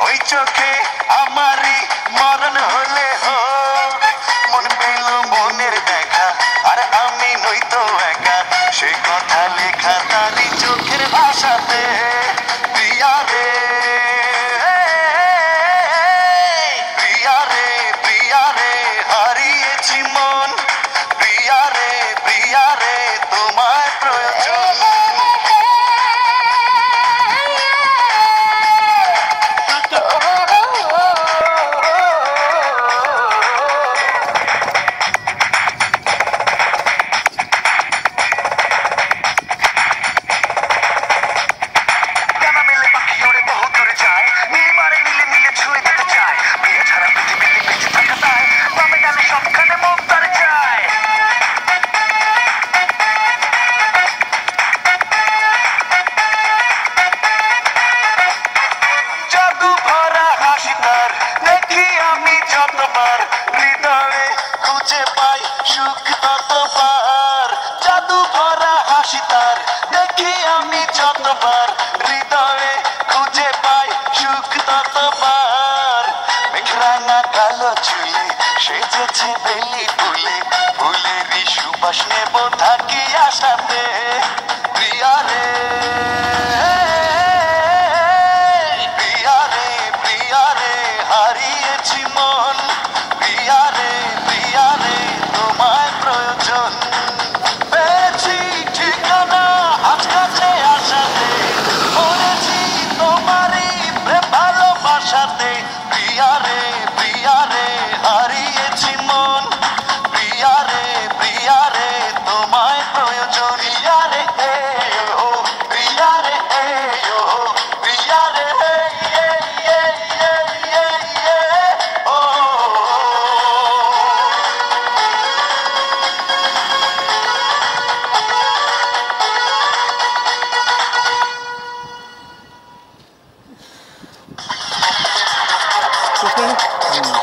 ওই চোখে আমারই মরণ হলে হো মন পেল মনের দেখা আর আমি নই তো একা সে কথা লেখা তারি চোখের ভাষাতে প্রিয়া রে প্রিয়া রে প্রিয়া রে হারিয়েছি মন প্রিয়া রে তোমায় প্রয়োজন দেখি আমি যতবার হৃদয়ে খুঁজে পাই সুখ ততবার জাদু ভরা হাসি তার দেখি আমি যতবার হৃদয়ে খুঁজে পাই সুখ ততবার মেঘরাঙা কালো চুলে সেজেছে বেলি ফুলে ফুলেরই সুবাস নেব থাকি আশাতে প্রিয়া রে হারিয়েছি মন প্রিয়া রে তোমায় প্রয়োজন পেয়েছি ঠিকানা আজ কাছে আসাতে পড়েছি তোমারই প্রেম ভালোবাসাতে প্রিয়া রে হারিয়েছি মন প্রিয়া রে তোমায় প্রয়োজন প্রিয়া রে ও প্রিয়া রে ও প্রিয়া রে Okay.